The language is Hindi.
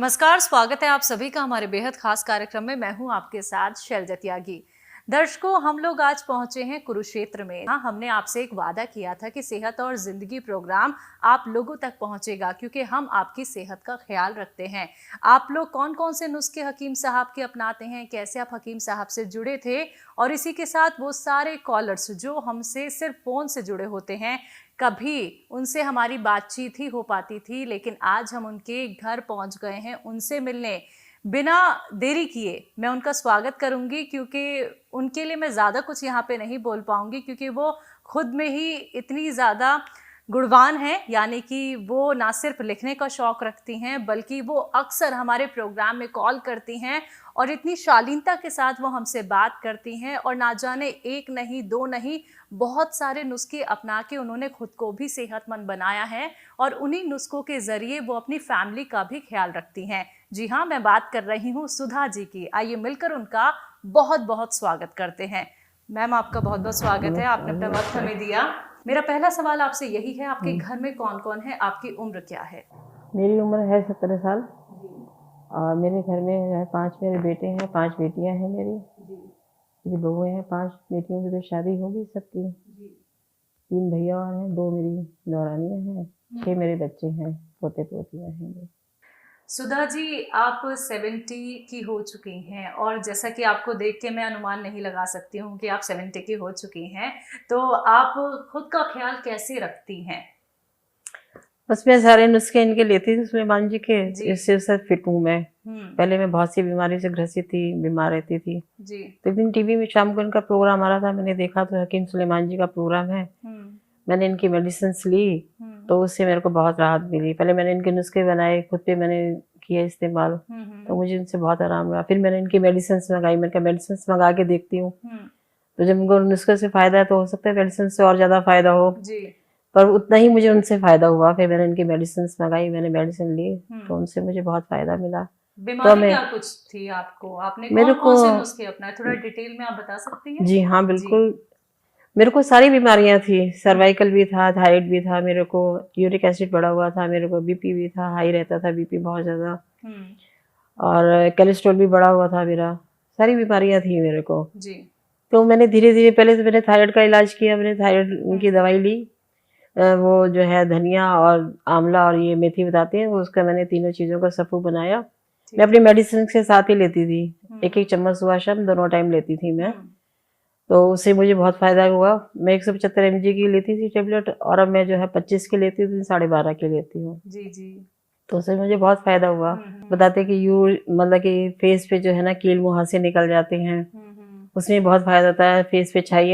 नमस्कार, स्वागत है आप सभी का हमारे बेहद खास कार्यक्रम में। मैं हूं आपके साथ शैलजा त्यागी। दर्शकों, हम लोग आज पहुंचे हैं कुरुक्षेत्र में। हाँ, हमने आपसे एक वादा किया था कि सेहत और जिंदगी प्रोग्राम आप लोगों तक पहुंचेगा, क्योंकि हम आपकी सेहत का ख्याल रखते हैं। आप लोग कौन कौन से नुस्खे हकीम साहब के अपनाते हैं, कैसे आप हकीम साहब से जुड़े थे, और इसी के साथ वो सारे कॉलर्स जो हमसे सिर्फ फोन से जुड़े होते हैं, कभी उनसे हमारी बातचीत ही हो पाती थी, लेकिन आज हम उनके घर पहुंच गए हैं उनसे मिलने। बिना देरी किए मैं उनका स्वागत करूंगी, क्योंकि उनके लिए मैं ज़्यादा कुछ यहाँ पे नहीं बोल पाऊंगी, क्योंकि वो खुद में ही इतनी ज़्यादा गुणवान हैं। यानी कि वो ना सिर्फ लिखने का शौक़ रखती हैं, बल्कि वो अक्सर हमारे प्रोग्राम में कॉल करती हैं और इतनी शालीनता के साथ वो हमसे बात करती हैं। और ना जाने एक नहीं, दो नहीं, बहुत सारे नुस्खे अपना के उन्होंने खुद को भी सेहतमंद बनाया है, और उन्हीं नुस्खों के ज़रिए वो अपनी फैमिली का भी ख्याल रखती हैं। जी हाँ, मैं बात कर रही हूँ सुधा जी की। आइए मिलकर उनका बहुत बहुत स्वागत करते हैं। मैम, आपका बहुत बहुत स्वागत है, आपने अपना वक्त हमें दिया। मेरा पहला सवाल आपसे यही है, आपके घर में कौन कौन है, आपकी उम्र क्या है? मेरी उम्र है 17 साल और मेरे घर में है 5 मेरे बेटे हैं, 5 बेटियां हैं मेरी बहू हैं। 5 बेटियों की तो शादी हो गई सबकी। 3 भैया और हैं, 2 मेरी नौरानियां हैं, 6 मेरे बच्चे हैं, पोते पोतियां हैं। सुधा जी, आप 70 की हो चुकी हैं, और जैसा कि आपको देख के मैं अनुमान नहीं लगा सकती हूँ कि आप 70 की हो चुकी हैं, तो आप खुद का ख्याल कैसे रखती हैं? बस मैं सारे नुस्खे इनके लेती थी सुलेमान जी के, इससे फिट हूँ मैं। पहले मैं बहुत सी बीमारी से ग्रसित थी, बीमार रहती थी जी। तो एक दिन टीवी में शाम को इनका प्रोग्राम आ रहा था, मैंने देखा तो हकीम सुलेमान जी का प्रोग्राम है। मैंने इनकी मेडिसिन ली तो उससे मेरे को बहुत राहत मिली। पहले मैंने इनके नुस्खे बनाए, खुद पे मैंने किया इस्तेमाल, तो मुझे इनसे बहुत आराम रहा। फिर मैंने इनकी मेडिसिन मंगाई, मैंने कहा मेडिसिन मंगा के देखती हूँ, तो जब उनको नुस्खे से फायदा है तो हो सकता है मेडिसिन से और ज्यादा फायदा हो जी। पर उतना ही मुझे उनसे फायदा हुआ। फिर मैंने इनकी मेडिसिन मंगाई, मैंने मेडिसिन ली, तो उनसे मुझे बहुत फायदा मिला। बीमारी क्या कुछ थी आपको? आपने कौन से नुस्खे अपनाए, थोड़ा डिटेल में आप बता सकती हैं? जी हाँ, बिल्कुल। मेरे को सारी बीमारियां थी, सर्वाइकल भी था, थायराइड भी था, मेरे को यूरिक एसिड बढ़ा हुआ था, मेरे को बीपी भी था, हाई रहता था बीपी बहुत ज्यादा, और कोलेस्ट्रॉल भी बढ़ा हुआ था मेरा। सारी बीमारियां थी मेरे को जी। तो मैंने धीरे धीरे, पहले तो मैंने थायराइड का इलाज किया, मैंने थायराइड की दवाई ली। वो जो है धनिया और आंवला और ये मेथी बताते हैं, वो उसका मैंने तीनों चीजों का सफू बनाया। मैं अपनी मेडिसिन के साथ ही लेती थी, 1-1 चम्मच सुबह शाम दोनों टाइम लेती थी मैं। तो उससे मुझे बहुत फायदा हुआ। मैं 175 mg की लेती थी टेबलेट, और अब मैं जो है 25 की लेती हूँ, 12.5 की लेती हूँ जी जी। तो उससे मुझे बहुत फायदा हुआ। बताते कि मतलब कि फेस पे जो है ना कील मुहासे निकल जाते हैं, उसमें बहुत फायदा होता है। फेस पे छाई